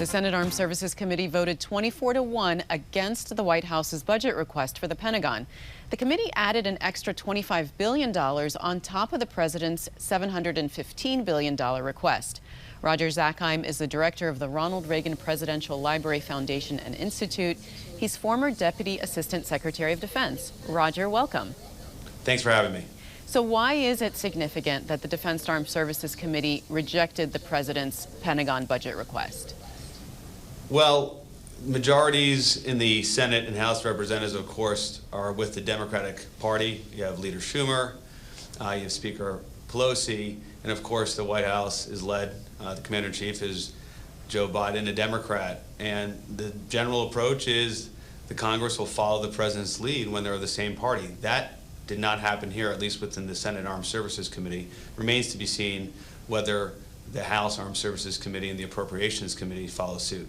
The Senate Armed Services Committee voted 24-1 against the White House's budget request for the Pentagon. The committee added an extra $25 billion on top of the president's $715 billion request. Roger Zakheim is the director of the Ronald Reagan Presidential Library Foundation and Institute. He's former Deputy Assistant Secretary of Defense. Roger, welcome. Thanks for having me. So why is it significant that the Defense Armed Services Committee rejected the president's Pentagon budget request? Well, majorities in the Senate and House of Representatives, of course, are with the Democratic Party. You have Leader Schumer, you have Speaker Pelosi, and of course the White House is led, the Commander-in-Chief is Joe Biden, a Democrat. And the general approach is the Congress will follow the president's lead when they're the same party. That did not happen here, at least within the Senate Armed Services Committee. Remains to be seen whether the House Armed Services Committee and the Appropriations Committee follow suit.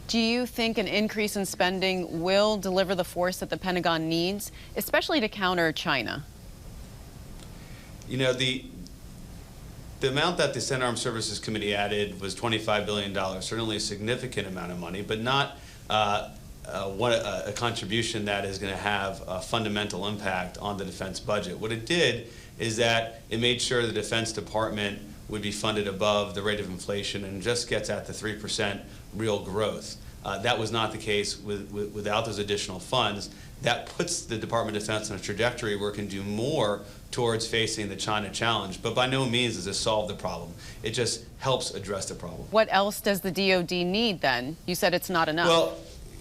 Do you think an increase in spending will deliver the force that the Pentagon needs, especially to counter China? You know, the amount that the Senate Armed Services Committee added was $25 billion, certainly a significant amount of money, but not a contribution that is going to have a fundamental impact on the defense budget. What it did is that it made sure the Defense Department would be funded above the rate of inflation and just gets at the 3% real growth. That was not the case without those additional funds. That puts the Department of Defense on a trajectory where it can do more towards facing the China challenge, but by no means does it solve the problem. It just helps address the problem. What else does the DoD need then? You said it's not enough. Well,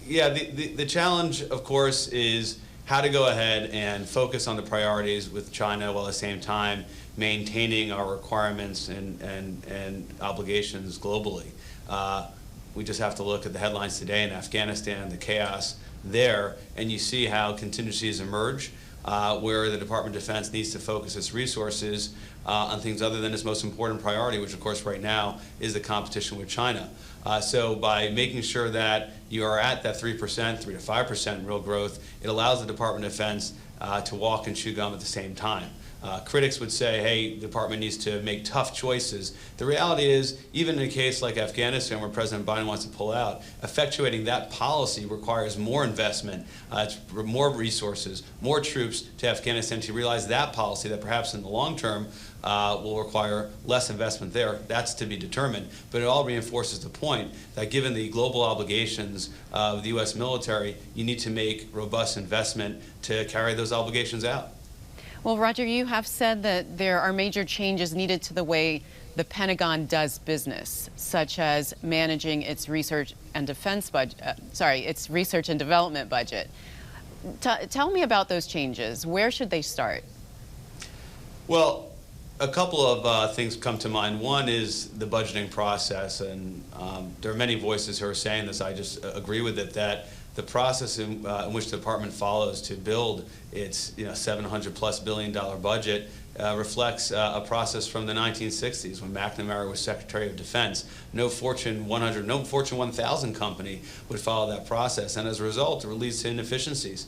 yeah, the challenge, of course, is how to go ahead and focus on the priorities with China while at the same time maintaining our requirements and obligations globally. We just have to look at the headlines today in Afghanistan, the chaos there, and you see how contingencies emerge where the Department of Defense needs to focus its resources on things other than its most important priority, which of course right now is the competition with China. So by making sure that you are at that 3%, 3 to 5% real growth, it allows the Department of Defense to walk and chew gum at the same time. Critics would say, hey, the department needs to make tough choices. The reality is, even in a case like Afghanistan where President Biden wants to pull out, effectuating that policy requires more investment, more resources, more troops to Afghanistan to realize that policy that perhaps in the long term will require less investment there. That's to be determined. But it all reinforces the point that given the global obligations of the U.S. military, you need to make robust investment to carry those obligations out. Well, Roger, you have said that there are major changes needed to the way the Pentagon does business, such as managing its research and defense budget, its research and development budget. Tell me about those changes. Where should they start? Well, a couple of things come to mind. One is the budgeting process, and there are many voices who are saying this. I just agree with it, that the process in which the department follows to build its $700+ billion budget reflects a process from the 1960s when McNamara was Secretary of Defense. No Fortune 100, no Fortune 1000 company would follow that process, and as a result, it leads to inefficiencies.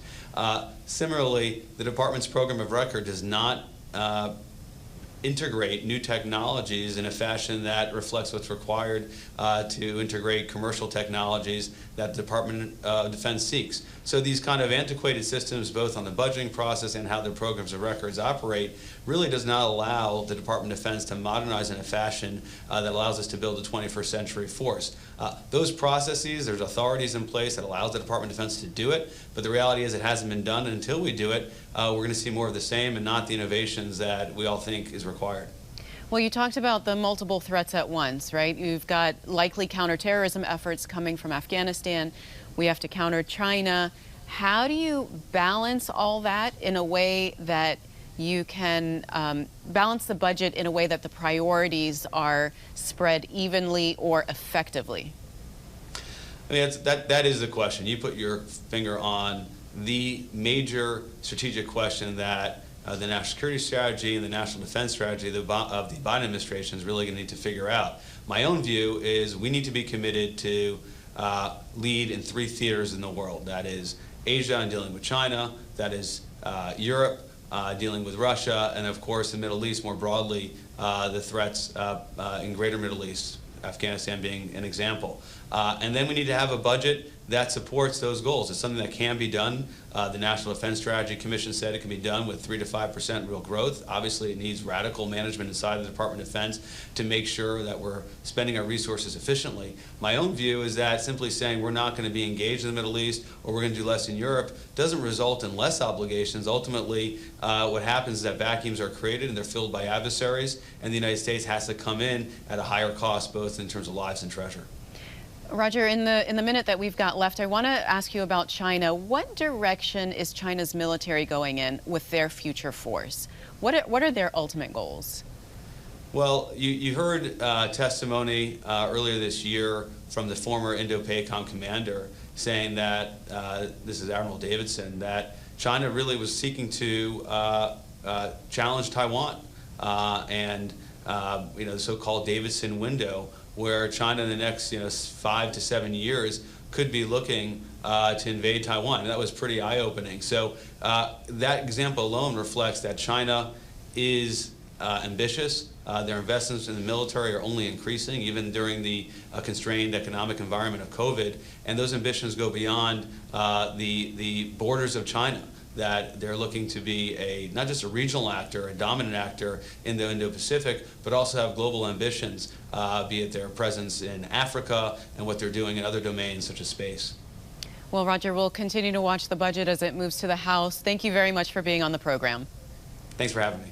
Similarly, the department's program of record does not integrate new technologies in a fashion that reflects what's required to integrate commercial technologies that the Department of Defense seeks. So these kind of antiquated systems, both on the budgeting process and how the programs of records operate, really does not allow the Department of Defense to modernize in a fashion that allows us to build a 21st century force. Those processes, there's authorities in place that allows the Department of Defense to do it, but the reality is it hasn't been done, and until we do it, we're going to see more of the same and not the innovations that we all think is required. Well, you talked about the multiple threats at once, right? You've got likely counterterrorism efforts coming from Afghanistan. We have to counter China. How do you balance all that in a way that you can balance the budget in a way that the priorities are spread evenly or effectively? I mean, that is the question. You put your finger on the major strategic question that the national security strategy and the national defense strategy of the Biden administration is really going to need to figure out. My own view is we need to be committed to lead in 3 theaters in the world. That is Asia and dealing with China, that is Europe dealing with Russia, and of course the Middle East more broadly, the threats in greater Middle East. Afghanistan being an example. And then we need to have a budget that supports those goals. It's something that can be done. The National Defense Strategy Commission said it can be done with 3 to 5% real growth. Obviously, it needs radical management inside the Department of Defense to make sure that we're spending our resources efficiently. My own view is that simply saying we're not going to be engaged in the Middle East or we're going to do less in Europe doesn't result in less obligations. Ultimately, what happens is that vacuums are created and they're filled by adversaries, and the United States has to come in at a higher cost, both in terms of lives and treasure. Roger, in the minute that we've got left, I want to ask you about China. What direction is China's military going in with their future force? What are their ultimate goals? Well, you heard testimony earlier this year from the former Indo-PACOM commander saying that, this is Admiral Davidson, that China really was seeking to challenge Taiwan and the so-called Davidson window, where China in the next 5 to 7 years could be looking to invade Taiwan. And that was pretty eye-opening. So that example alone reflects that China is ambitious. Their investments in the military are only increasing, even during the constrained economic environment of COVID. And those ambitions go beyond the borders of China, that they're looking to be not just a regional actor, a dominant actor in the Indo-Pacific, but also have global ambitions, be it their presence in Africa and what they're doing in other domains such as space. Well, Roger, we'll continue to watch the budget as it moves to the House. Thank you very much for being on the program. Thanks for having me.